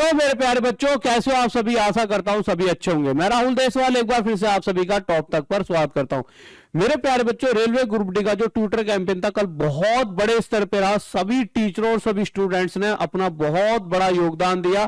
Hello मेरे प्यारे बच्चों, कैसे हो आप सभी। आशा करता हूं सभी अच्छे होंगे। मैं राहुल देशवाल एक बार फिर से आप सभी का टॉप तक पर स्वागत करता हूं। मेरे प्यारे बच्चों, रेलवे ग्रुप डी का जो ट्यूटर कैंपेन था कल बहुत बड़े स्तर पर रहा। सभी टीचरों और सभी स्टूडेंट्स ने अपना बहुत बड़ा योगदान दिया,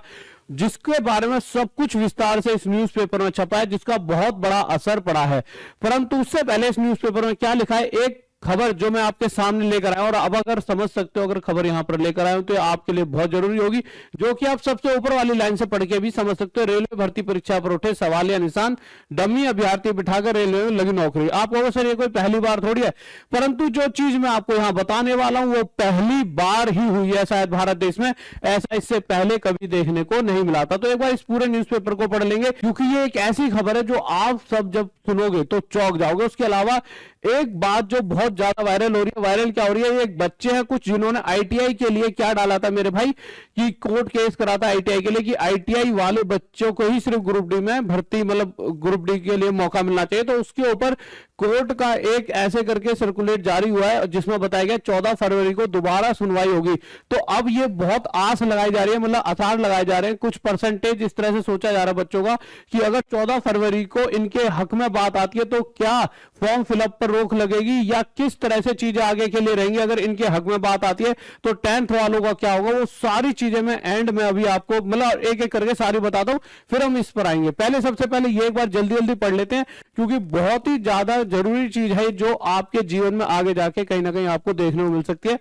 जिसके बारे में सब कुछ विस्तार से इस न्यूज़पेपर में छपा है, जिसका बहुत बड़ा असर पड़ा है। परंतु उससे पहले इस न्यूज़पेपर में क्या लिखा है, एक खबर जो मैं आपके सामने लेकर आया, और अब अगर समझ सकते हो, अगर खबर यहां पर लेकर आया हूं तो आपके लिए बहुत जरूरी होगी, जो कि आप सबसे ऊपर वाली लाइन से पढ़ के भी समझ सकते हो। रेलवे भर्ती परीक्षा पर उठे सवाल या निशान, डमी अभ्यर्थी बिठाकर रेलवे में लगी नौकरी। आप कहोगे सर ये कोई पहली बार थोड़ी है, परंतु जो चीज मैं आपको यहां बताने वाला हूं वो पहली बार ही हुई है शायद भारत देश में। ऐसा इससे पहले कभी देखने को नहीं मिला था। तो एक बार इस पूरे न्यूज़पेपर को पढ़ लेंगे, क्योंकि ये एक ऐसी खबर है जो आप सब जब सुनोगे तो चौंक जाओगे। उसके अलावा एक बात जो बहुत ज्यादा वायरल हो रही है, वायरल क्या हो रही है, एक बच्चे हैं कुछ जिन्होंने आईटीआई के लिए क्या डाला था मेरे भाई, कि कोर्ट केस करा था आईटीआई के लिए कि आईटीआई वाले बच्चों को ही सिर्फ ग्रुप डी में भर्ती, मतलब ग्रुप डी के लिए मौका मिलना चाहिए। तो उसके ऊपर कोर्ट का एक ऐसे करके सर्कुलेट जारी हुआ है, जिसमें बताया गया 14 फरवरी को दोबारा सुनवाई होगी। तो अब ये बहुत आस लगाई जा रही है, मतलब आसार लगाए जा रहे हैं, कुछ परसेंटेज इस तरह से सोचा जा रहा है बच्चों का कि अगर 14 फरवरी को इनके हक में बात आती है तो क्या फॉर्म फिलअप पर रोक लगेगी या किस तरह से चीजें आगे के लिए रहेंगी। अगर इनके हक में बात आती है तो 10th वालों का क्या होगा, वो सारी चीजें मैं एंड में अभी आपको मतलब एक एक करके सारी बताता हूं, फिर हम इस पर आएंगे। पहले सबसे पहले ये एक बार जल्दी जल्दी पढ़ लेते हैं, क्योंकि बहुत ही ज्यादा जरूरी चीज है जो आपके जीवन में आगे जाके कहीं ना कहीं आपको देखने को मिल सकती है।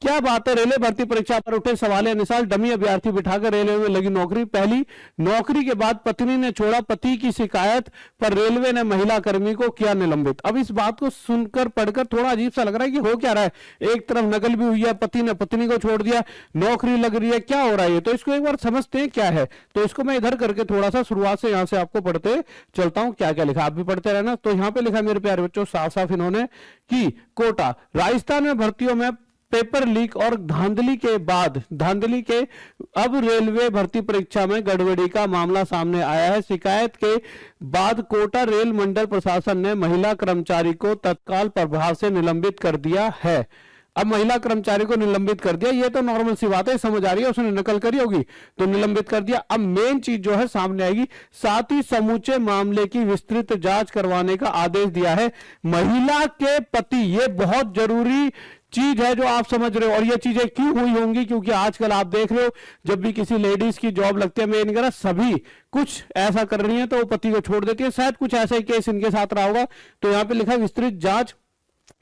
क्या बात है, रेलवे भर्ती परीक्षा पर उठे सवाल या निशान, डमी अभ्यर्थी बिठाकर रेलवे में लगी नौकरी। पहली नौकरी के बाद पत्नी ने छोड़ा, पति की शिकायत पर रेलवे ने महिला कर्मी को किया निलंबित। अब इस बात को सुनकर पढ़कर थोड़ा अजीब सा लग रहा है कि हो क्या रहा है। एक तरफ नकल भी हुई है, पति ने पत्नी को छोड़ दिया, नौकरी लग रही है, क्या हो रहा है। तो इसको एक बार समझते हैं क्या है। तो इसको मैं इधर करके थोड़ा सा शुरुआत से यहां से आपको पढ़ते चलता हूं, क्या क्या लिखा, आप भी पढ़ते रहना। तो यहां पे लिखा मेरे प्यारे बच्चों साफ साफ इन्होंने कि कोटा राजस्थान में भर्तियों में पेपर लीक और धांधली के अब रेलवे भर्ती परीक्षा में गड़बड़ी का मामला सामने आया है। शिकायत के बाद कोटा रेल मंडल प्रशासन ने महिला कर्मचारी को तत्काल प्रभाव से निलंबित कर दिया है। अब महिला कर्मचारी को निलंबित कर दिया, ये तो नॉर्मल सी बात है, समझ आ रही है, उसने नकल करी होगी तो निलंबित कर दिया। अब मेन चीज जो है सामने आएगी, साथ ही समूचे मामले की विस्तृत जांच करवाने का आदेश दिया है। महिला के पति, ये बहुत जरूरी चीज है जो आप समझ रहे हो। और ये चीजें क्यों हुई होंगी, क्योंकि आजकल आप देख रहे हो जब भी किसी लेडीज की जॉब लगती है, मैं नहीं कह रहा सभी कुछ ऐसा कर रही है तो वो पति को छोड़ देती है, शायद कुछ ऐसा ही केस इनके साथ रहा होगा। तो यहां पे लिखा विस्तृत जांच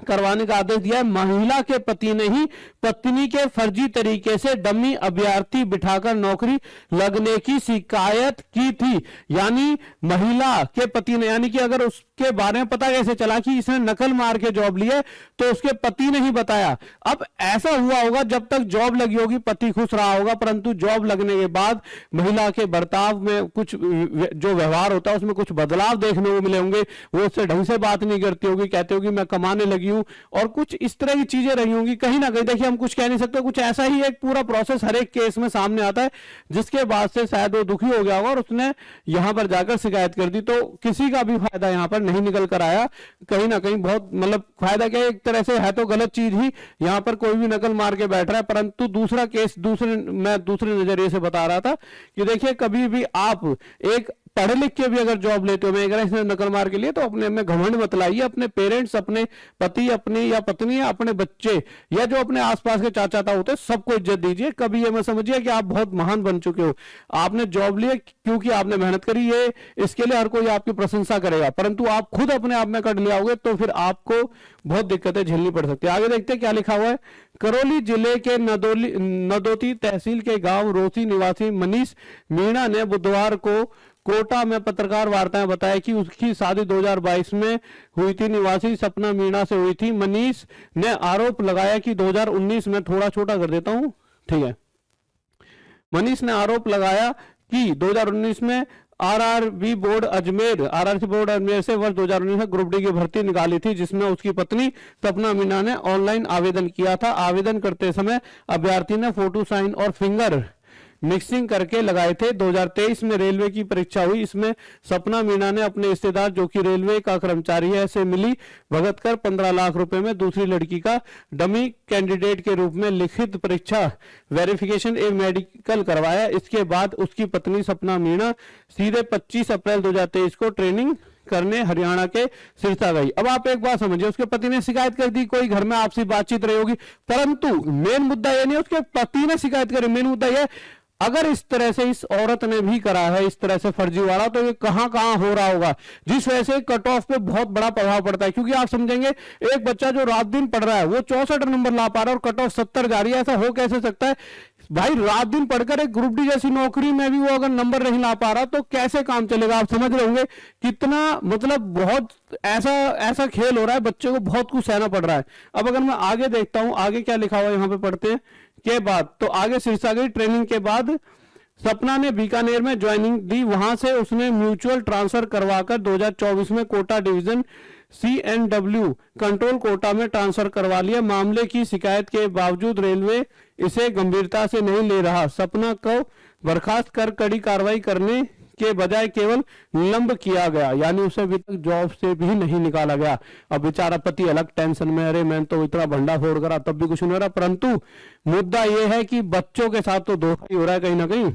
करवाने का आदेश दिया है। महिला के पति ने ही पत्नी के फर्जी तरीके से डमी अभ्यर्थी बिठाकर नौकरी लगने की शिकायत की थी। यानी महिला के पति ने, यानी कि अगर उसके बारे में पता कैसे चला कि इसने नकल मार के जॉब ली है, तो उसके पति ने ही बताया। अब ऐसा हुआ होगा, जब तक जॉब लगी होगी पति खुश रहा होगा, परंतु जॉब लगने के बाद महिला के बर्ताव में कुछ जो व्यवहार होता है उसमें कुछ बदलाव देखने को मिले होंगे। वो उससे ढंग से बात नहीं करती होगी, कहती होगी मैं कमाने लगी हूं, और कुछ इस तरह की चीजें रही होंगी। कहीं ना कहीं देखिए हम कुछ कह नहीं सकते, कुछ ऐसा ही एक पूरा प्रोसेस हर एक केस में सामने आता है, जिसके बाद से शायद वो दुखी हो गया होगा और उसने यहां पर जाकर शिकायत कर दी। तो किसी का भी फायदा यहां पर नहीं निकल कर आया, कहीं ना कहीं बहुत मतलब फायदा क्या है, एक तरह से है तो गलत चीज ही। यहां पर कोई भी नकल मार के बैठ रहा है, परंतु दूसरा केस मैं दूसरे नजरिए से बता रहा था कि देखिए कभी भी आप एक पढ़ लिख के भी अगर जॉब लेते हो, मैं अगर इसने नकल मार के लिए, तो अपने में घमंड मत लाइए। अपने पेरेंट्स, अपने पति, अपनी या पत्नी या अपने बच्चे या जो अपने आसपास के चाचा ताऊ होते हैं, सबको इज्जत दीजिए। कभी ये मत समझिए कि आप बहुत महान बन चुके हो। आपने जॉब ली क्योंकि आपने मेहनत करी है, इसके लिए हर कोई आपकी प्रशंसा करेगा, परंतु आप खुद अपने आप में कट लिया होगे तो फिर आपको बहुत दिक्कतें झेलनी पड़ सकती है। आगे देखते हैं क्या लिखा हुआ है। करौली जिले के नदोती तहसील के गांव रोसी निवासी मनीष मीणा ने बुधवार को कोटा में पत्रकार वार्ता में बताया कि उसकी शादी 2022 में हुई थी, निवासी सपना मीणा से हुई थी। मनीष ने आरोप लगाया कि 2019 में, थोड़ा छोटा कर देता हूं, ठीक है। मनीष ने आरोप लगाया कि 2019 में आरआरसी बोर्ड अजमेर से वर्ष 2019 में ग्रुप डी की भर्ती निकाली थी, जिसमें उसकी पत्नी सपना मीणा ने ऑनलाइन आवेदन किया था। आवेदन करते समय अभ्यर्थी ने फोटो साइन और फिंगर मिक्सिंग करके लगाए थे। 2023 में रेलवे की परीक्षा हुई, इसमें सपना मीणा ने अपने रिश्तेदार जो कि रेलवे का कर्मचारी है से मिली भगत कर 15 लाख रुपए में दूसरी लड़की का डमी कैंडिडेट के रूप में लिखित परीक्षा वेरिफिकेशन एक मेडिकल करवाया। इसके बाद उसकी पत्नी सपना मीणा सीधे 25 अप्रैल 2023 को ट्रेनिंग करने हरियाणा के सिरसा गई। अब आप एक बात समझिए, उसके पति ने शिकायत कर दी, कोई घर में आपसी बातचीत रही होगी, परंतु मेन मुद्दा ये नहीं उसके पति ने शिकायत करी, मेन मुद्दा यह अगर इस तरह से इस औरत ने भी करा है इस तरह से फर्जीवाड़ा, तो ये कहां कहां हो रहा होगा, जिस वजह से कट ऑफ पे बहुत बड़ा प्रभाव पड़ता है। क्योंकि आप समझेंगे एक बच्चा जो रात दिन पढ़ रहा है वो 64 नंबर ला पा रहा है और कट ऑफ 70 जा रही है, ऐसा हो कैसे सकता है भाई? रात दिन पढ़कर एक ग्रुप डी जैसी नौकरी में भी वो अगर नंबर नहीं ला पा रहा तो कैसे काम चलेगा? आप समझ रहे होंगे कितना, मतलब बहुत ऐसा खेल हो रहा है, बच्चे को बहुत कुछ सहना पड़ रहा है। अब अगर मैं आगे देखता हूं, आगे क्या लिखा हुआ है यहाँ पे पढ़ते हैं के बाद, तो आगे सिरसा गई, ट्रेनिंग के बाद सपना ने बीकानेर में ज्वाइनिंग दी, वहां से उसने म्यूचुअल ट्रांसफर करवाकर 2024 में Kota division CNW control Kota में ट्रांसफर करवा लिया। मामले की शिकायत के बावजूद रेलवे इसे गंभीरता से नहीं ले रहा। सपना को बर्खास्त कर कड़ी कार्रवाई करने के बजाय केवल निलंब किया गया, यानी उसे अभी तक जॉब से भी नहीं निकाला गया। अब बेचारा पति अलग टेंशन में, अरे मैं तो इतना भंडा फोड़ करा तब भी कुछ नहीं हो रहा। परंतु मुद्दा यह है कि बच्चों के साथ तो धोखा ही हो रहा है कहीं ना कहीं,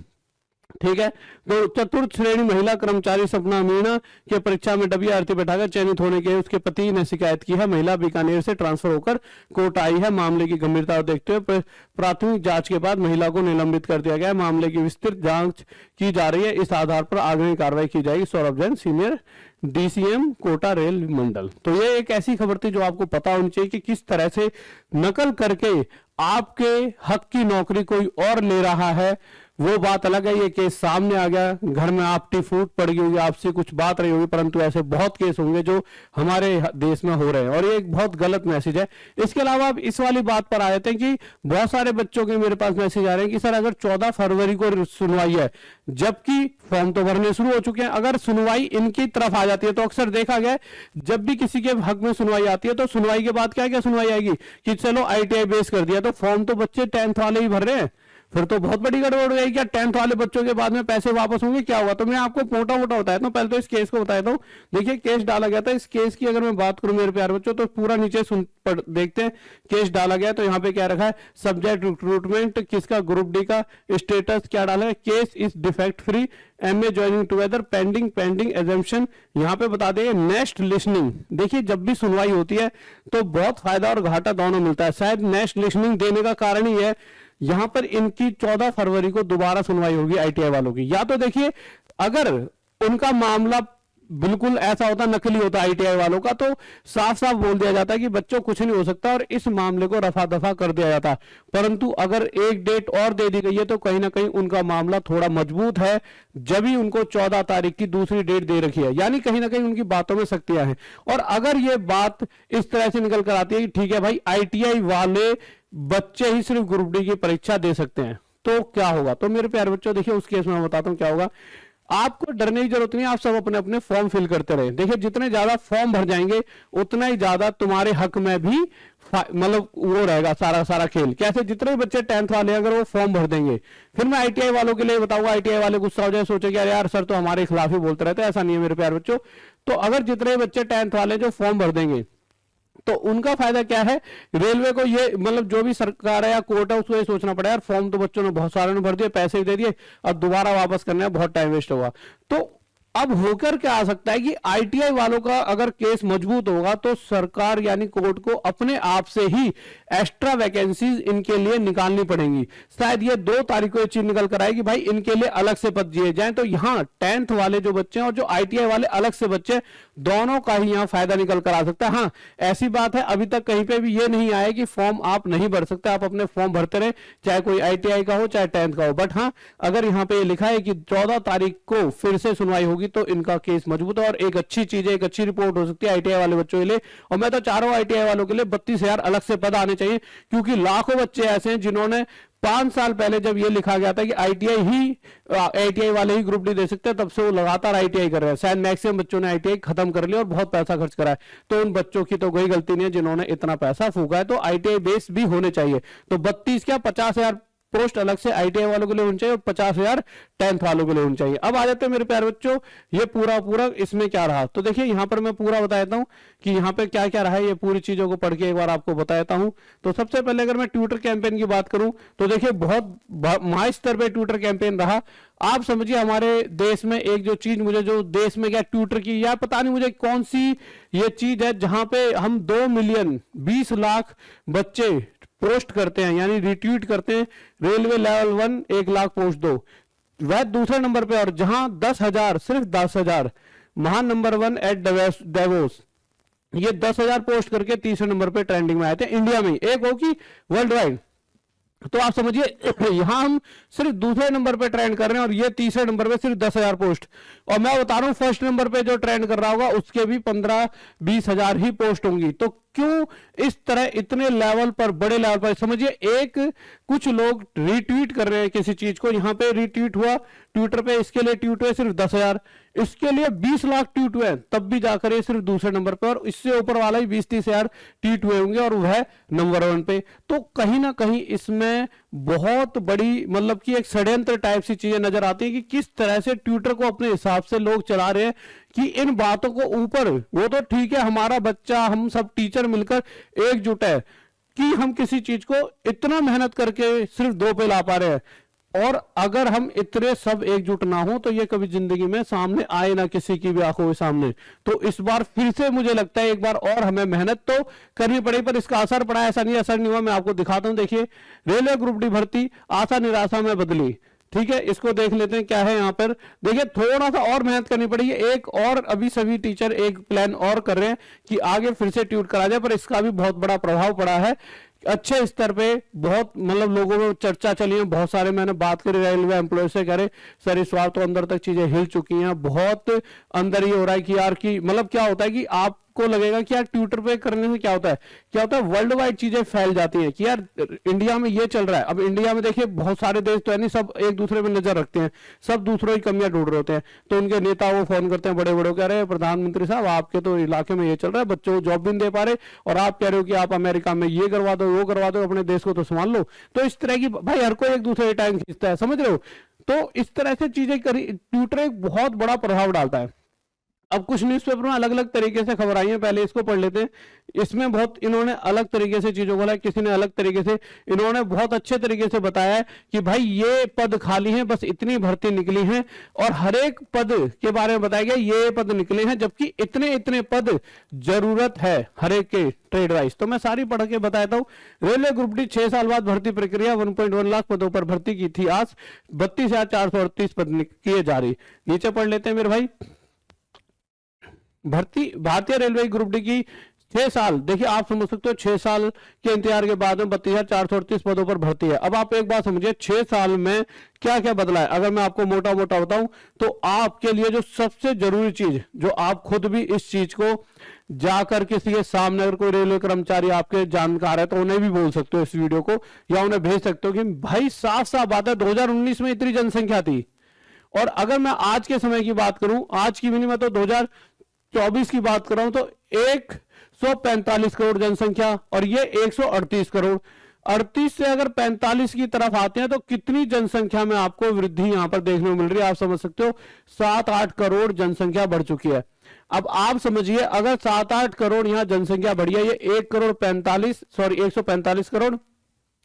ठीक है। तो चतुर्थ श्रेणी महिला कर्मचारी सपना मीणा के परीक्षा में डबी आरती बैठाकर चयनित होने के उसके पति ने शिकायत की है। महिला बीकानेर से ट्रांसफर होकर कोटा आई है। मामले की गंभीरता को देखते हुए प्राथमिक जांच के बाद महिला को निलंबित कर दिया गया है। मामले की विस्तृत जांच की जा रही है, इस आधार पर आगे कार्रवाई की जाएगी। Saurabh Jain, senior DCM Kota rail मंडल। तो ये एक ऐसी खबर थी जो आपको पता होनी चाहिए कि किस तरह से नकल करके आपके हक की नौकरी कोई और ले रहा है, वो बात अलग है। ये केस सामने आ गया, घर में आपकी फूट पड़ गई होगी, आपसे कुछ बात रही होगी, परंतु ऐसे बहुत केस होंगे जो हमारे देश में हो रहे हैं और ये एक बहुत गलत मैसेज है। इसके अलावा अब इस वाली बात पर आ जाते हैं कि बहुत सारे बच्चों के मेरे पास मैसेज आ रहे हैं कि सर अगर 14 फरवरी को सुनवाई है, जबकि फॉर्म तो भरने शुरू हो चुके हैं, अगर सुनवाई इनकी तरफ आ जाती है तो अक्सर देखा गया जब भी किसी के हक में सुनवाई आती है तो सुनवाई के बाद क्या क्या सुनवाई आएगी कि चलो ITI बेस कर दिया, तो फॉर्म तो बच्चे 10th वाले ही भर रहे हैं, फिर तो बहुत बड़ी गड़बड़ हो जाएगी। क्या 10th वाले बच्चों के बाद में पैसे वापस होंगे, क्या होगा? तो मैं आपको मोटा मोटा बताया था, पहले तो इस केस को बताया था। देखिए केस डाला गया था, इस केस की अगर मैं बात करूं मेरे प्यारे बच्चों तो पूरा नीचे देखते हैं केस डाला गया। तो यहाँ पे क्या रखा है, सब्जेक्ट रिक्रूटमेंट किसका, ग्रुप डी का, स्टेटस क्या डाला है, case is defect free, MA joining together, pending assumption. यहाँ पे बता देंगे नेक्स्ट लिसनिंग। देखिए जब भी सुनवाई होती है तो बहुत फायदा और घाटा दोनों मिलता है। शायद नेक्स्ट लिसनिंग देने का कारण ही है यहां पर इनकी 14 फरवरी को दोबारा सुनवाई होगी ITI वालों की। या तो देखिए अगर उनका मामला बिल्कुल ऐसा होता, नकली होता ITI वालों का, तो साफ साफ बोल दिया जाता है कि बच्चों कुछ नहीं हो सकता और इस मामले को रफा दफा कर दिया जाता। परंतु अगर एक डेट और दे दी गई है तो कहीं ना कहीं उनका मामला थोड़ा मजबूत है, जब ही उनको 14 तारीख की दूसरी डेट दे रखी है, यानी कहीं ना कहीं उनकी बातों में शक्तियां हैं। और अगर ये बात इस तरह से निकल कर आती है कि ठीक है भाई ITI वाले बच्चे ही सिर्फ ग्रुप डी की परीक्षा दे सकते हैं, तो क्या होगा? तो मेरे प्यारे बच्चों देखिए उस केस में मैं बताता हूं क्या होगा। आपको डरने की जरूरत नहीं है, आप सब अपने अपने फॉर्म फिल करते रहे। देखिए जितने ज्यादा फॉर्म भर जाएंगे उतना ही ज्यादा तुम्हारे हक में भी मतलब वो रहेगा सारा खेल। कैसे? जितने बच्चे 10th वाले अगर वो फॉर्म भर देंगे, फिर मैं ITI वालों के लिए बताऊंगा, ITI वाले गुस्सा हो जाए, सोचेंगे अरे यार सर तो हमारे खिलाफ ही बोलते रहते हैं। ऐसा नहीं है मेरे प्यारे बच्चों। तो अगर जितने बच्चे 10th वाले जो फॉर्म भर देंगे तो उनका फायदा क्या है, रेलवे को ये मतलब जो भी सरकार है या कोर्ट है उसको ये सोचना पड़ेगा यार फॉर्म तो बच्चों ने बहुत सारे ने भर दिए, पैसे दे दिए, अब दोबारा वापस करना है, बहुत टाइम वेस्ट होगा। तो अब होकर क्या आ सकता है कि ITI वालों का अगर केस मजबूत होगा तो सरकार यानी कोर्ट को अपने आप से ही एक्स्ट्रा वैकेंसीज इनके लिए निकालनी पड़ेंगी। शायद ये 2 तारीख को ये चीज निकल कर आएगी भाई इनके लिए अलग से पद दिए जाएं। तो यहाँ 10th वाले जो बच्चे हैं और जो ITI वाले अलग से बच्चे, दोनों का ही यहाँ फायदा निकल कर आ सकता है। हाँ ऐसी बात है अभी तक कहीं पे भी ये नहीं आया कि फॉर्म आप नहीं भर सकते, आप अपने फॉर्म भरते रहे, चाहे कोई ITI का हो चाहे 10th का हो। बट हाँ अगर यहाँ पे लिखा है कि 14 तारीख को फिर से सुनवाई होगी तो इनका केस मजबूत है और एक अच्छी चीज है, एक अच्छी रिपोर्ट हो सकती है ITI वाले बच्चों के लिए। और मैं तो चाह रहा हूं ITI वालों के लिए 32,000 अलग से पद आने चाहिए, क्योंकि लाखों बच्चे ऐसे हैं जिन्होंने 5 साल पहले जब ये लिखा गया था कि ITI वाले ही ग्रुप डी दे सकते हैं, तब से वो लगातार ITI कर रहे हैं। शायद मैक्सिमम बच्चों ने ITI खत्म कर लिया और बहुत पैसा खर्च करा है। तो उन बच्चों की तो कोई गलती नहीं है जिन्होंने इतना पैसा फूका है। तो ITI बेस भी होने चाहिए। तो 32 क्या 50,000 पोस्ट अलग से ITI वालों के लिए होनी चाहिए और 50,000 10th वालों के लिए होनी चाहिए। अब आ जाते हैं मेरे प्यारे बच्चों, ये पूरा इसमें क्या रहा। तो देखिए यहाँ पर मैं पूरा बता देता हूँ कि यहाँ पे क्या क्या रहा है, ये पूरी चीजों को पढ़ के एक बार आपको बता देता हूँ। तो सबसे पहले अगर मैं ट्विटर कैंपेन की बात करूं तो देखिए बहुत महान स्तर पे ट्विटर कैंपेन रहा। आप समझिए हमारे देश में एक जो चीज मुझे जो देश में क्या ट्विटर की या पता नहीं मुझे कौन सी ये चीज है जहां पे हम 2 मिलियन 20 लाख बच्चे पोस्ट करते हैं यानी रिट्वीट करते हैं, रेलवे लेवल 1 1 लाख पोस्ट दो, वह दूसरे नंबर पे, और जहां 10,000 सिर्फ 10,000 महान नंबर 1 एट डेवोस, ये 10,000 पोस्ट करके तीसरे नंबर पे ट्रेंडिंग में आए थे इंडिया में, एक हो कि वर्ल्ड वाइड। तो आप समझिए यहां हम सिर्फ दूसरे नंबर पे ट्रेंड कर रहे हैं और ये तीसरे नंबर पे सिर्फ 10,000 पोस्ट, और मैं बता रहा हूं फर्स्ट नंबर पे जो ट्रेंड कर रहा होगा उसके भी 15-20 हजार ही पोस्ट होंगी। तो क्यों इस तरह इतने लेवल पर, बड़े लेवल पर समझिए, एक कुछ लोग रिट्वीट कर रहे हैं किसी चीज को, यहां पे रिट्वीट हुआ ट्विटर पे, इसके लिए ट्वीट हुए सिर्फ 10,000, इसके लिए 20 लाख ट्वीट हुए, तब भी जाकर ये सिर्फ दूसरे नंबर पे, और इससे ऊपर वाला ही 20-30 हजार ट्वीट हुए होंगे और वह नंबर 1 पे। तो कहीं ना कहीं इसमें बहुत बड़ी मतलब कि एक षड्यंत्र टाइप सी चीजें नजर आती है कि किस तरह से ट्विटर को अपने हिसाब से लोग चला रहे हैं कि इन बातों को ऊपर, वो तो ठीक है हमारा बच्चा, हम सब टीचर मिलकर एकजुट है कि हम किसी चीज को इतना मेहनत करके सिर्फ 2 पे ला पा रहे हैं, और अगर हम इतने सब एकजुट ना हो तो ये कभी जिंदगी में सामने आए ना किसी की भी आंखों के सामने। तो इस बार फिर से मुझे लगता है एक बार और हमें मेहनत तो करनी पड़ेगी, पर इसका असर पड़ा, ऐसा नहीं असर नहीं हुआ। मैं आपको दिखाता हूं, देखिए रेलवे ग्रुप डी भर्ती आशा निराशा में बदली, ठीक है, इसको देख लेते हैं क्या है यहाँ पर। देखिए थोड़ा सा और मेहनत करनी पड़ेगी, एक और अभी सभी टीचर एक प्लान और कर रहे हैं कि आगे फिर से ट्यूट करा जाए, पर इसका भी बहुत बड़ा प्रभाव पड़ा है अच्छे स्तर पे। बहुत मतलब लोगों में चर्चा चली है, बहुत सारे मैंने बात करी रेलवे एम्प्लॉय से, कह रहे सर इस बार तो अंदर तक चीजें हिल चुकी हैं, बहुत अंदर ये हो रहा है कि यार कि मतलब क्या होता है कि आप को लगेगा कि यार ट्विटर पे करने से क्या होता है वर्ल्ड वाइड चीजें फैल जाती हैं कि यार इंडिया में ये चल रहा है। अब इंडिया में देखिए बहुत सारे देश तो है नहीं, सब एक दूसरे पे नजर रखते हैं, सब दूसरों की कमियां ढूंढ रहे होते हैं, तो उनके नेता वो फोन करते हैं बड़े बड़े, कह रहे हैं प्रधानमंत्री साहब आपके तो इलाके में ये चल रहा है, बच्चों को जॉब भी नहीं दे पा रहे, और आप कह रहे हो कि आप अमेरिका में ये करवा दो वो करवा दो, अपने देश को तो संभाल लो। तो इस तरह की भाई हर कोई एक दूसरे टाइम खींचता है, समझ रहे हो। तो इस तरह से चीजें करी, ट्विटर एक बहुत बड़ा प्रभाव डालता है। अब कुछ न्यूज़पेपर में अलग अलग तरीके से खबर आई है, पहले इसको पढ़ लेते हैं। इसमें बहुत इन्होंने अलग तरीके से चीजों को बोला, किसी ने अलग तरीके से, इन्होंने बहुत अच्छे तरीके से बताया है कि भाई ये पद खाली हैं, बस इतनी भर्ती निकली है, और हर एक पद के बारे में बताया गया ये पद निकले हैं, जबकि इतने इतने पद जरूरत है हर एक के ट्रेड वाइज। तो मैं सारी पढ़ के बताता हूँ। रेलवे ग्रुप डी 6 साल बाद भर्ती प्रक्रिया 1.1 लाख पदों पर भर्ती की थी, आज 32,438 पद किए जारी। नीचे पढ़ लेते हैं मेरे भाई। भर्ती भारतीय रेलवे ग्रुप डी की 6 साल, देखिए आप समझ सकते हो 6 साल के इंतजार के बाद में 32,438 पदों पर भर्ती है। अब आप एक बात समझिए 6 साल में क्या क्या बदला है। अगर मैं आपको मोटा मोटा बताऊं तो आपके लिए जो सबसे जरूरी चीज, जो आप खुद भी इस चीज को जाकर किसी के सामने, अगर कोई रेलवे कर्मचारी आपके जानकार है तो उन्हें भी बोल सकते हो इस वीडियो को, या उन्हें भेज सकते हो कि भाई साफ साफ बात है 2019 में इतनी जनसंख्या थी, और अगर मैं आज के समय की बात करूं, आज की भी नहीं, मैं तो 2024 की बात कर रहा हूं, तो 145 करोड़ जनसंख्या और ये 138 करोड़। 38 से अगर 45 की तरफ आते हैं तो कितनी जनसंख्या में आपको वृद्धि यहां पर देखने को मिल रही है, आप समझ सकते हो 7-8 करोड़ जनसंख्या बढ़ चुकी है। अब आप समझिए अगर 7-8 करोड़ यहां जनसंख्या बढ़ी है, ये 145 करोड़,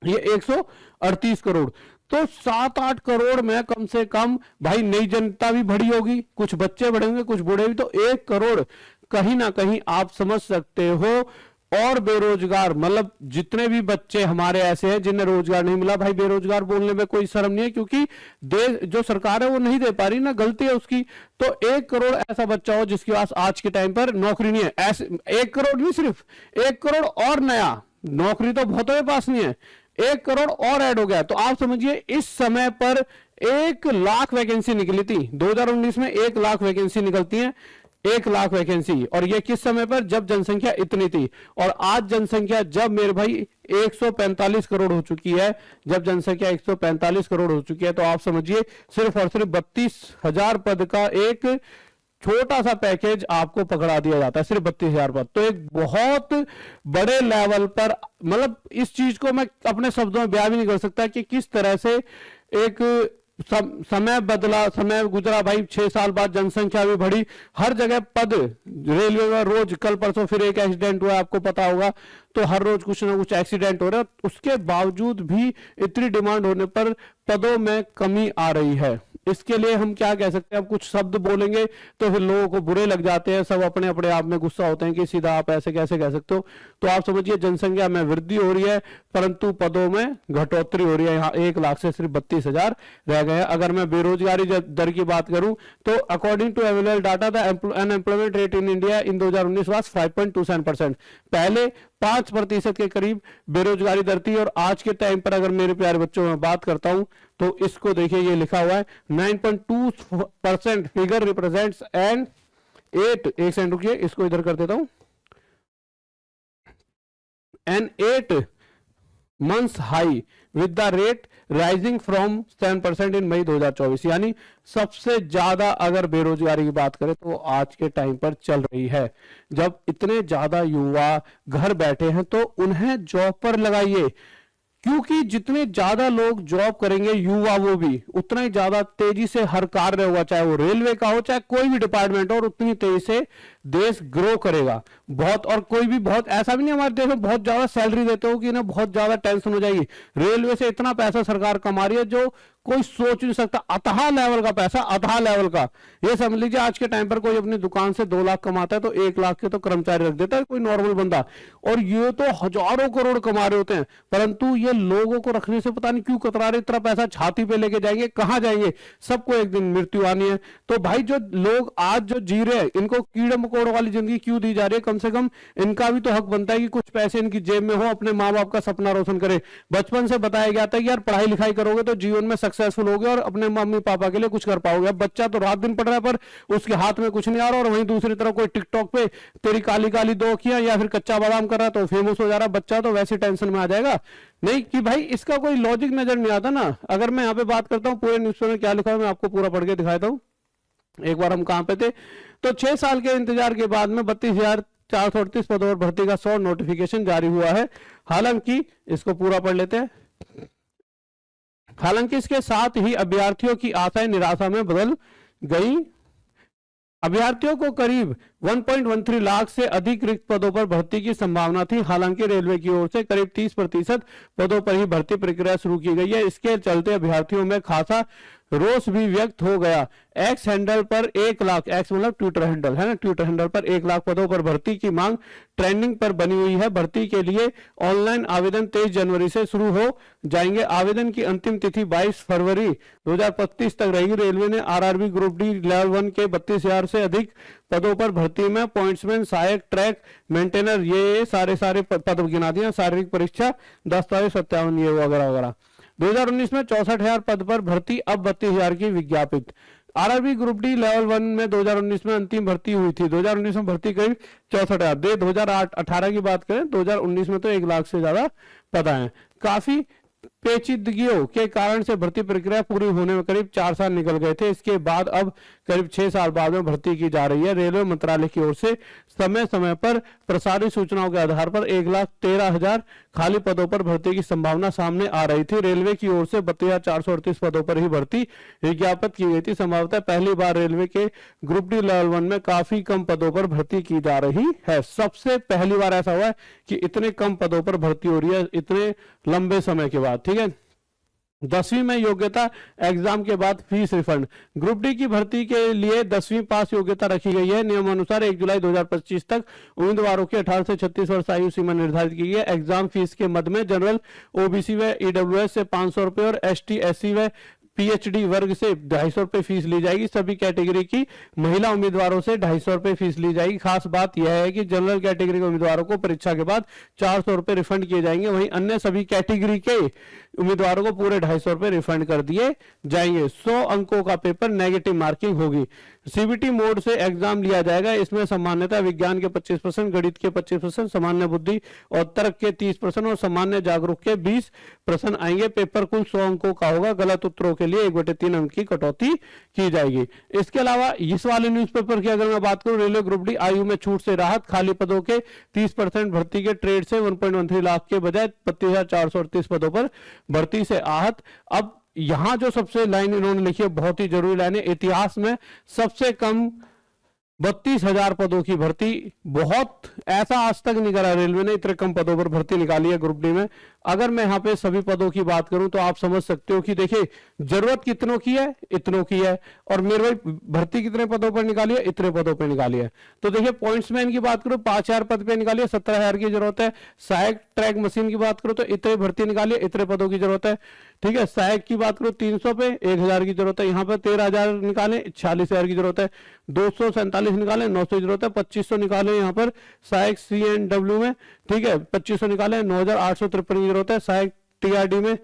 ये 138 करोड़, तो 7-8 करोड़ में कम से कम भाई नई जनता भी बढ़ी होगी, कुछ बच्चे बढ़ेंगे कुछ बूढ़े भी, तो 1 करोड़ कहीं ना कहीं आप समझ सकते हो। और बेरोजगार, मतलब जितने भी बच्चे हमारे ऐसे हैं जिन्हें रोजगार नहीं मिला, भाई बेरोजगार बोलने में कोई शर्म नहीं है, क्योंकि देश जो सरकार है वो नहीं दे पा रही ना, गलती है उसकी। तो 1 करोड़ ऐसा बच्चा हो जिसके पास आज के टाइम पर नौकरी नहीं है, ऐसे 1 करोड़ नहीं, सिर्फ 1 करोड़ और नया, नौकरी तो बहुतों के पास नहीं है, 1 करोड़ और ऐड हो गया। तो आप समझिए इस समय पर 1 लाख वैकेंसी निकली थी 2019 में, 1 लाख वैकेंसी निकलती है, 1 लाख वैकेंसी, और ये किस समय पर, जब जनसंख्या इतनी थी। और आज जनसंख्या जब मेरे भाई 145 करोड़ हो चुकी है, जब जनसंख्या 145 करोड़ हो चुकी है, तो आप समझिए सिर्फ और सिर्फ 32,000 पद का एक छोटा सा पैकेज आपको पकड़ा दिया जाता है सिर्फ 32,000 पर। तो एक बहुत बड़े लेवल पर, मतलब इस चीज को मैं अपने शब्दों में बयान भी नहीं कर सकता कि किस तरह से एक समय बदला, समय गुजरा भाई, 6 साल बाद जनसंख्या भी बढ़ी, हर जगह पद, रेलवे में रोज, कल परसों फिर एक एक्सीडेंट हुआ आपको पता होगा, तो हर रोज कुछ ना कुछ एक्सीडेंट हो रहा है, उसके बावजूद भी इतनी डिमांड होने पर पदों में कमी आ रही है। इसके लिए हम क्या कह सकते हैं, अब कुछ शब्द बोलेंगे तो फिर लोगों को बुरे लग जाते हैं, सब अपने अपने आप में गुस्सा होते हैं कि सीधा आप ऐसे कैसे कह सकते हो। तो आप समझिए जनसंख्या में वृद्धि हो रही है परंतु पदों में घटोतरी हो रही है। यहाँ 1 लाख से सिर्फ 32,000 रह गए हैं। अगर मैं बेरोजगारी दर की बात करूं तो according to available data the unemployment rate in India in 2019 was 5.27%। पहले 5% के करीब बेरोजगारी दर थी, और आज के टाइम पर अगर मेरे प्यारे बच्चों में बात करता हूं तो इसको देखिए, ये लिखा हुआ है 9.2% फिगर रिप्रेजेंट्स एंड 8, एक सेकंड रुकिए, इसको इधर कर देता हूं, N 8 months high with the rate rising from 7% in मई 2024। यानी सबसे ज्यादा अगर बेरोजगारी की बात करें तो आज के टाइम पर चल रही है। जब इतने ज्यादा युवा घर बैठे हैं तो उन्हें जॉब पर लगाइए, क्योंकि जितने ज्यादा लोग जॉब करेंगे युवा, वो भी उतना ही ज्यादा तेजी से हर कार्य होगा, चाहे वो रेलवे का हो चाहे कोई भी डिपार्टमेंट हो, और उतनी तेजी से देश ग्रो करेगा बहुत। और कोई भी बहुत ऐसा भी नहीं हमारे देश में बहुत ज्यादा सैलरी देते हो कि इन्हें बहुत ज्यादा टेंशन हो जाएगी। रेलवे से इतना पैसा सरकार कमा रही है जो कोई सोच नहीं सकता, अथाह लेवल का पैसा, अथाह लेवल का। ये समझ लीजिए आज के टाइम पर कोई अपनी दुकान से 2 लाख कमाता है तो 1 लाख के तो कर्मचारी रख देता है कोई नॉर्मल बंदा, और ये तो हजारों करोड़ कमा रहे होते हैं, परंतु ये लोगों को रखने से पता नहीं क्यों कतरा रहे, इतना पैसा छाती पे लेके जाएंगे, कहां जाएंगे, सबको एक दिन मृत्यु आनी है। तो भाई जो लोग आज जो जी रहे हैं, इनको कीड़े मकोड़ों वाली जिंदगी क्यों दी जा रही है? कम से कम इनका भी तो हक बनता है कि कुछ पैसे इनकी जेब में हो, अपने माँ बाप का सपना रोशन करे। बचपन से बताया गया था कि यार पढ़ाई लिखाई करोगे तो जीवन में सक्सेसफुल होगे और अपने मम्मी पापा के लिए कुछ कर पाओगे। अब बच्चा तो रात दिन पढ़ रहा है पर उसके हाथ में कुछ नहीं आ रहा, और वहीं दूसरी तरफ कोई टिकटॉक पे तेरी काली काली 2 अखियां या फिर कच्चा बादाम कर रहा है तो फेमस हो जा रहा है बच्चा, तो वैसी टेंशन में आ जाएगा। नहीं कि भाई इसका कोई लॉजिक नजर नहीं आता ना। अगर मैं यहाँ पे बात करता हूँ पूरे न्यूज़पेपर में क्या लिखा है, मैं आपको पूरा पढ़ के दिखाता हूँ। एक बार हम कहां पे थे, तो 6 साल के इंतजार के बाद में 32,438 पदों पर भर्ती का 100 नोटिफिकेशन जारी हुआ है। हालांकि इसको पूरा पढ़ लेते हैं। हालांकि इसके साथ ही अभ्यर्थियों की आशाएं निराशा में बदल गई। अभ्यर्थियों को करीब 1.13 लाख से अधिक रिक्त पदों पर भर्ती की संभावना थी। हालांकि रेलवे की ओर से करीब 30% पदों पर ही भर्ती प्रक्रिया शुरू की गई है। इसके चलते अभ्यर्थियों में खासा रोष भी व्यक्त हो गया। एक्स हैंडल पर 1 लाख, एक्स मतलब ट्विटर हैंडल है ना, ट्विटर हैंडल पर 1 लाख पदों पर भर्ती की मांग ट्रेंडिंग पर बनी हुई है। भर्ती के लिए ऑनलाइन आवेदन 23 जनवरी से शुरू हो जाएंगे। आवेदन की अंतिम तिथि 22 फरवरी 2025 तक रहेगी। रेलवे ने आरआरबी ग्रुप डी लेवल 1 के 32,000 से अधिक पदों पर भर्ती में पॉइंट्समैन, सहायक, ट्रैक मेंटेनर, ये सारे पद गिना दिए। शारीरिक परीक्षा, दस्तावेज सत्यापन, ये वगैरह वगैरह। 2019 में 64,000 पद पर भर्ती, अब 32,000 की विज्ञापित। आरआरबी ग्रुप डी लेवल 1 में 2019 में अंतिम भर्ती हुई थी। 2019 में भर्ती करीब 64,000। 2018 की बात करें 2019 में तो 1 लाख से ज्यादा पद आए। काफी पेचीदगियों के कारण से भर्ती प्रक्रिया पूरी होने में करीब 4 साल निकल गए थे। इसके बाद अब करीब 6 साल बाद में भर्ती की जा रही है। रेलवे मंत्रालय की ओर से समय समय पर प्रसारित सूचनाओं के आधार पर 1,13,000 खाली पदों पर भर्ती की संभावना सामने आ रही थी। रेलवे की ओर से 32,438 पदों पर ही भर्ती विज्ञापित की गई थी। संभवतः पहली बार रेलवे के ग्रुप डी लेवल 1 में काफी कम पदों पर भर्ती की जा रही है। सबसे पहली बार ऐसा हुआ है कि इतने कम पदों पर भर्ती हो रही है इतने लंबे समय के बाद। ठीक है। 10वीं में योग्यता एग्जाम के बाद फीस रिफंड। ग्रुप डी की भर्ती के लिए 10वीं पास योग्यता रखी गई है। नियमानुसार 1 जुलाई 2025 तक उम्मीदवारों की 18 से 36 वर्ष आयु सीमा निर्धारित की गई है। एग्जाम फीस के मद में जनरल, ओबीसी व ईडब्ल्यूएस से 500 रुपए और एसटी, एससी व पीएचडी वर्ग से 250 रुपए फीस ली जाएगी। सभी कैटेगरी की महिला उम्मीदवारों से 250 रुपए फीस ली जाएगी। खास बात यह है कि जनरल कैटेगरी के उम्मीदवारों को परीक्षा के बाद 400 रुपए रिफंड किए जाएंगे। वहीं अन्य सभी कैटेगरी के उम्मीदवारों को पूरे 250 रुपए रिफंड कर दिए जाएंगे। 100 अंकों का पेपर नेगेटिव मार्किंग होगी। सीबीटी मोड से एग्जाम लिया जाएगा। इसमें सामान्यतः विज्ञान के 25%, गणित के 25%, सामान्य बुद्धि और तर्क के 30% और सामान्य जागरूक के 20% आएंगे। पेपर कुल 100 अंकों का होगा। गलत उत्तरों के लिए 1/3 अंक की कटौती की जाएगी। इसके अलावा इस वाले न्यूज़पेपर की अगर मैं बात करूं, रेलवे ग्रुप डी आयु में छूट से राहत, खाली पदों के 30% भर्ती के ट्रेड से 1.13 लाख के बजाय 32,438 पदों पर भर्ती से आहत। अब यहां जो सबसे लाइन इन्होंने लिखी है, बहुत ही जरूरी लाइन है, इतिहास में सबसे कम 32,000 पदों की भर्ती। बहुत ऐसा आज तक नहीं करा रेलवे ने, इतने कम पदों पर भर्ती निकाली है ग्रुप डी में। अगर मैं यहाँ पे सभी पदों की बात करूं तो आप समझ सकते हो कि देखिए जरूरत कितनों की है, इतनों की है, और मेरे भाई भर्ती कितने पदों पर निकाली है, इतने पदों पर निकाली है। तो देखिए पॉइंट्समैन की बात करूं 5,000 पद पे निकाली है, 17,000 की जरूरत है। सहायक ट्रैक मशीन की बात करूं तो इतने भर्ती निकाली है, इतने पदों की जरूरत है। ठीक है, सहायक की बात करूं 300 पे 1,000 की जरूरत है। यहाँ पर 13,000 निकाले, 46,000 की जरूरत है। 247 निकाले, 900 की जरूरत है। 2500 निकाले यहाँ पर सहायक CNW में। ठीक है, 2500 निकाले, 9,853 की जरूरत है। सहायक TRD में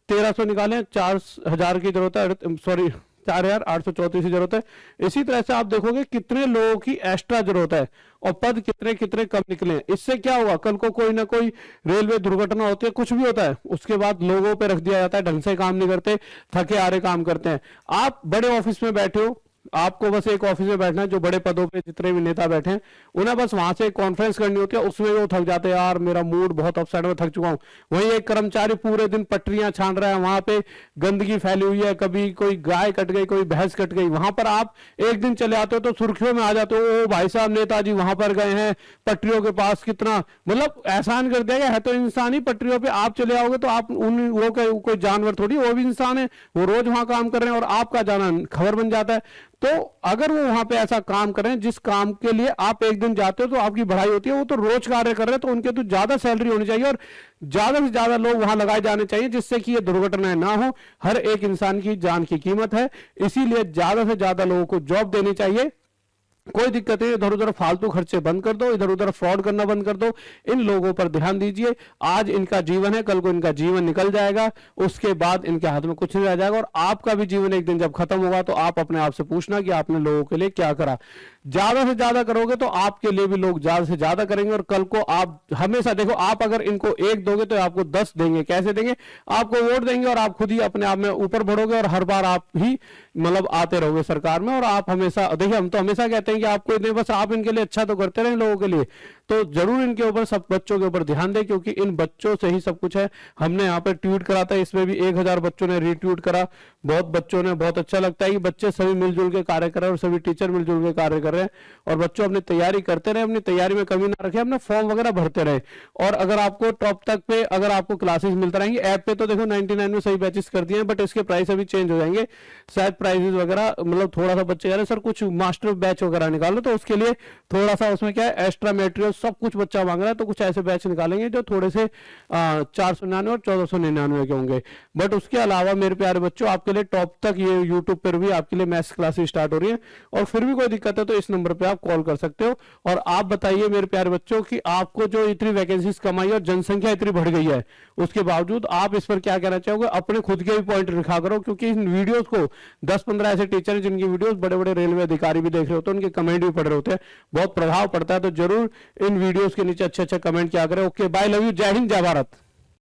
1,300 निकाले, 4,000 की जरूरत है, सॉरी 4,834 की जरूरत है। इसी तरह से आप देखोगे कितने लोगों की एक्स्ट्रा जरूरत है और पद कितने कितने कम निकले हैं। इससे क्या होगा, कल को कोई ना कोई रेलवे दुर्घटना होती है, कुछ भी होता है, उसके बाद लोगों पे रख दिया जाता है, ढंग से काम नहीं करते, थके हारे काम करते हैं। आप बड़े ऑफिस में बैठे हो, आपको बस एक ऑफिस में बैठना है, जो बड़े पदों पे जितने भी नेता बैठे हैं उन्हें बस वहां से कॉन्फ्रेंस करनी होती है, उसमें वो थक जाते हैं, यार मेरा मूड बहुत अपसेट, में थक चुका हूं। वहीं एक कर्मचारी पूरे दिन पटरियां छान रहा है, वहां पे गंदगी फैली हुई है, कभी कोई गाय कट गई, कोई भैंस कट गई, वहां पर आप एक दिन चले आते हो तो सुर्खियों में आ जाते हो, ओ भाई साहब नेताजी वहां पर गए हैं पटरियों के पास, कितना मतलब एहसान कर दिया गया है। तो इंसान ही पटरियों पे आप चले आओगे तो आप उन वो कोई जानवर थोड़ी, वो भी इंसान है, वो रोज वहां काम कर रहे हैं और आपका जाना खबर बन जाता है। तो अगर वो वहां पे ऐसा काम करें जिस काम के लिए आप एक दिन जाते हो तो आपकी बढ़ाई होती है, वो तो रोज कार्य कर रहे हैं, तो उनके तो ज्यादा सैलरी होनी चाहिए और ज्यादा से ज्यादा लोग वहां लगाए जाने चाहिए, जिससे कि ये दुर्घटनाएं ना हो। हर एक इंसान की जान की कीमत है, इसीलिए ज्यादा से ज्यादा लोगों को जॉब देनी चाहिए। कोई दिक्कत नहीं, इधर उधर फालतू खर्चे बंद कर दो, इधर उधर फ्रॉड करना बंद कर दो, इन लोगों पर ध्यान दीजिए। आज इनका जीवन है, कल को इनका जीवन निकल जाएगा, उसके बाद इनके हाथ में कुछ नहीं रह जाएगा और आपका भी जीवन एक दिन जब खत्म होगा तो आप अपने आप से पूछना कि आपने लोगों के लिए क्या करा। ज्यादा से ज्यादा करोगे तो आपके लिए भी लोग ज्यादा से ज्यादा करेंगे और कल को आप हमेशा देखो, आप अगर इनको 1 दोगे तो आपको 10 देंगे। कैसे देंगे, आपको वोट देंगे और आप खुद ही अपने आप में ऊपर बढ़ोगे और हर बार आप ही मतलब आते रहोगे सरकार में। और आप हमेशा देखिए, हम तो हमेशा कहते हैं कि आपको नहीं, बस आप इनके लिए अच्छा तो करते रहे लोगों के लिए। तो जरूर इनके ऊपर, सब बच्चों के ऊपर ध्यान दें, क्योंकि इन बच्चों से ही सब कुछ है। हमने यहाँ पे ट्वीट करा था, इसमें भी 1,000 बच्चों ने रीट्वीट करा, बहुत बच्चों ने, बहुत अच्छा लगता है कि बच्चे सभी मिलजुल के कार्य कर रहे हैं और सभी टीचर मिलजुल के कार्य कर रहे हैं और बच्चों अपनी तैयारी करते रहे, अपनी तैयारी में कमी ना रखे, अपना फॉर्म वगैरह भरते रहे। और अगर आपको टॉप तक पे अगर आपको क्लासेस मिलते रहेंगे, ऐप पे तो देखो 99 में सही बैचेस कर दिए हैं, बट इसके प्राइस अभी चेंज हो जाएंगे शायद, प्राइसेस वगैरह मतलब थोड़ा सा बच्चे कह रहे सर कुछ मास्टर बैच वगैरह निकालो, तो उसके लिए थोड़ा सा उसमें क्या है, एक्स्ट्रा मटेरियल सब कुछ बच्चा मांग रहा है, तो कुछ ऐसे बैच निकालेंगे जो थोड़े से 499 और 1499 के होंगे। बट उसके अलावा मेरे प्यारे बच्चों, आपके लिए टॉप तक ये यूट्यूब पर भी आपके लिए मैथ्स क्लासेस स्टार्ट हो रही है। और फिर भी कोई दिक्कत है तो इस नंबर पे आप कॉल कर सकते हो। और आप बताइए मेरे प्यारे बच्चों कि आपको जो इतनी वैकेंसीज कमाई और जनसंख्या इतनी बढ़ गई है, उसके बावजूद आप इस पर क्या कहना चाहोगे? अपने खुद के भी पॉइंट लिखा करो, क्योंकि इन वीडियोस को 10-15 ऐसे टीचर जिनकी वीडियोस बड़े बड़े रेलवे अधिकारी भी देख रहे होते हैं, उनके कमेंट भी पढ़ रहे होते हैं, बहुत प्रभाव पड़ता है। तो जरूर इन वीडियोस के नीचे अच्छे अच्छे कमेंट किया करें। ओके, बाय, लव यू, जय हिंद, जय भारत।